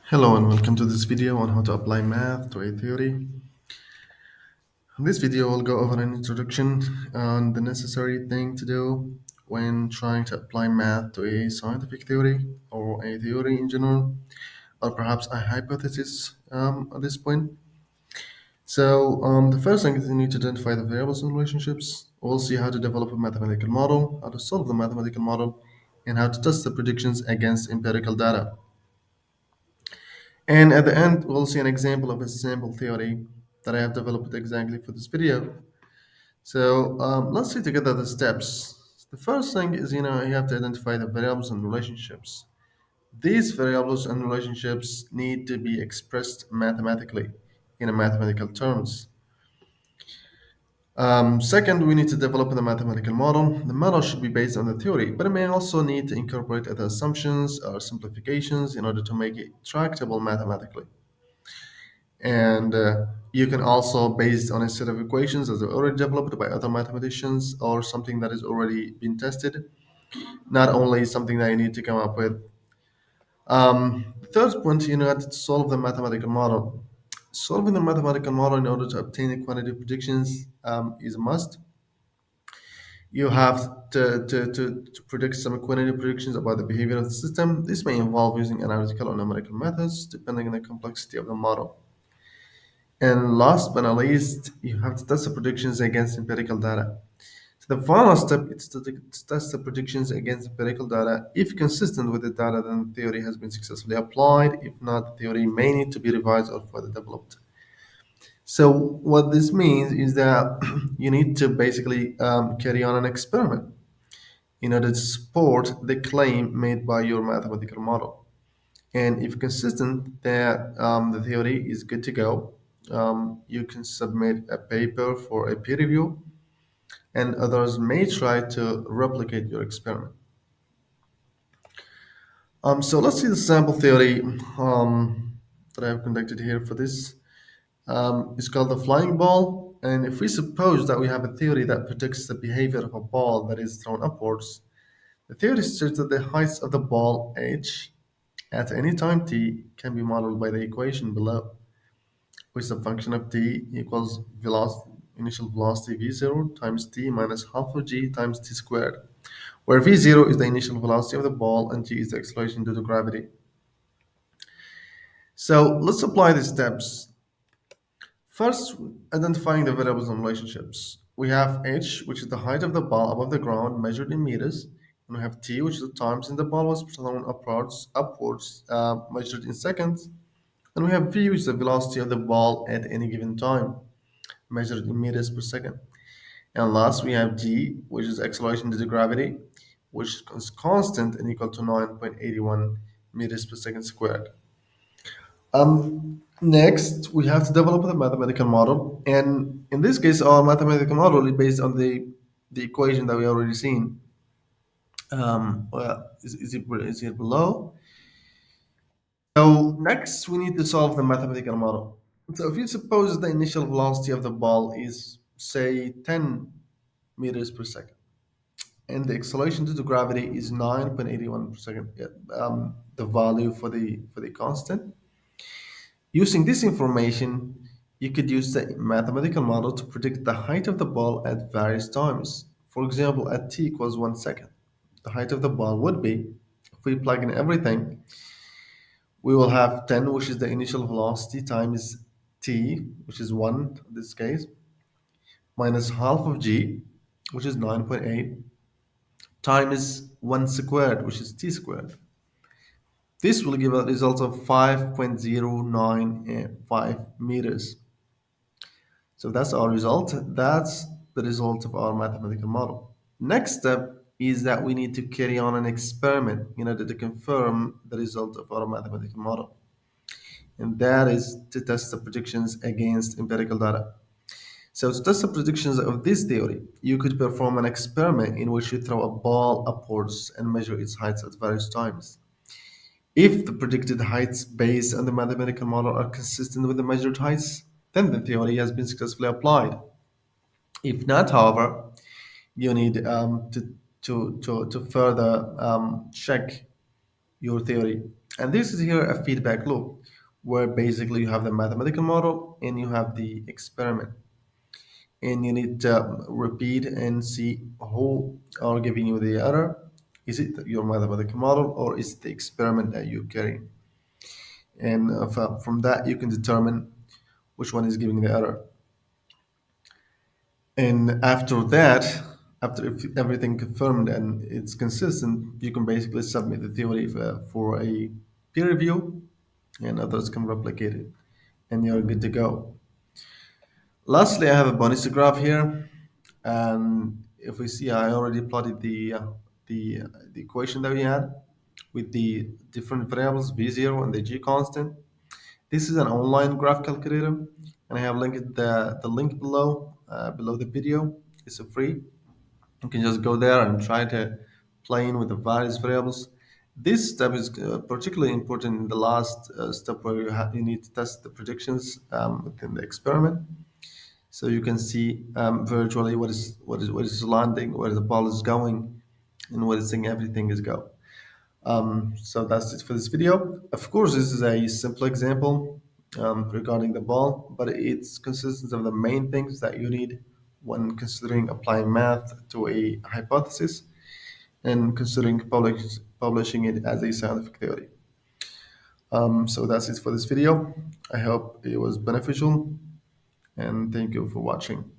Hello and welcome to this video on how to apply math to a theory. In this video, I'll go over an introduction on the necessary thing to do when trying to apply math to a scientific theory or a theory in general, or perhaps a hypothesis at this point. The first thing is you need to identify the variables and relationships. We'll see how to develop a mathematical model, how to solve the mathematical model, and how to test the predictions against empirical data. And at the end, we'll see an example of a sample theory that I have developed exactly for this video. Let's see together the steps. The first thing is, you have to identify the variables and relationships. These variables and relationships need to be expressed mathematically in a mathematical terms. Second, we need to develop a mathematical model. The model should be based on the theory, but it may also need to incorporate other assumptions or simplifications in order to make it tractable mathematically. And you can also based on a set of equations that are already developed by other mathematicians or something that has already been tested, not only something that you need to come up with. Third point, you have to solve the mathematical model. Solving the mathematical model in order to obtain the quantity predictions is a must. You have to predict some quantity predictions about the behavior of the system. This may involve using analytical or numerical methods depending on the complexity of the model. And last but not least, you have to test the predictions against empirical data. So the final step is to test the predictions against empirical data. If consistent with the data, then the theory has been successfully applied. If not, the theory may need to be revised or further developed. So what this means is that you need to basically carry on an experiment in order to support the claim made by your mathematical model. And if consistent that the theory is good to go, you can submit a paper for a peer review, and others may try to replicate your experiment. So let's see the sample theory that I have conducted here for this. It's called the flying ball. And if we suppose that we have a theory that predicts the behavior of a ball that is thrown upwards, the theory states that the height of the ball h at any time t can be modeled by the equation below, which is a function of t equals initial velocity v0 times t minus half of g times t squared, where v0 is the initial velocity of the ball and g is the acceleration due to gravity. So let's apply the steps. First, identifying the variables and relationships. We have h, which is the height of the ball above the ground measured in meters, and we have t, which is the time since the ball was thrown upwards, measured in seconds, and we have v, which is the velocity of the ball at any given time, measured in meters per second. And last, we have g, which is acceleration due to gravity, which is constant and equal to 9.81 meters per second squared. Next, we have to develop a mathematical model, and in this case, our mathematical model is based on the equation that we already seen. Is it below? So next, we need to solve the mathematical model. So if you suppose the initial velocity of the ball is say 10 meters per second, and the acceleration due to gravity is 9.81 per second, the value for the constant. Using this information, you could use the mathematical model to predict the height of the ball at various times. For example, at t equals 1 second, the height of the ball would be, if we plug in everything, we will have 10, which is the initial velocity, times t, which is 1 in this case, minus half of g, which is 9.8, times 1 squared, which is t squared. This will give a result of 5.095 meters. So that's our result. That's the result of our mathematical model. Next step is that we need to carry on an experiment in order to confirm the result of our mathematical model. And that is to test the predictions against empirical data. So to test the predictions of this theory, you could perform an experiment in which you throw a ball upwards and measure its heights at various times. If the predicted heights based on the mathematical model are consistent with the measured heights, then the theory has been successfully applied. If not, however, you need to further check your theory. And this is here a feedback loop where basically you have the mathematical model and you have the experiment. And you need to repeat and see who are giving you the error. Is it your mathematical model or is it the experiment that you're carrying? And from that, you can determine which one is giving the error. And after that, after if everything confirmed and it's consistent, you can basically submit the theory for a peer review, and others can replicate it, and you're good to go. Lastly, I have a bonus graph here, and if we see, I already plotted the equation that we had with the different variables b0 and the g constant. This is an online graph calculator, and I have linked the link below the video. It's free. You can just go there and try to play in with the various variables. This step is particularly important in the last step where you need to test the predictions within the experiment. So you can see virtually what is landing, where the ball is going, and where it's saying everything is go. So that's it for this video. Of course, this is a simple example regarding the ball, but it's consistent of the main things that you need when considering applying math to a hypothesis and considering publishing it as a scientific theory. So that's it for this video. I hope it was beneficial and thank you for watching.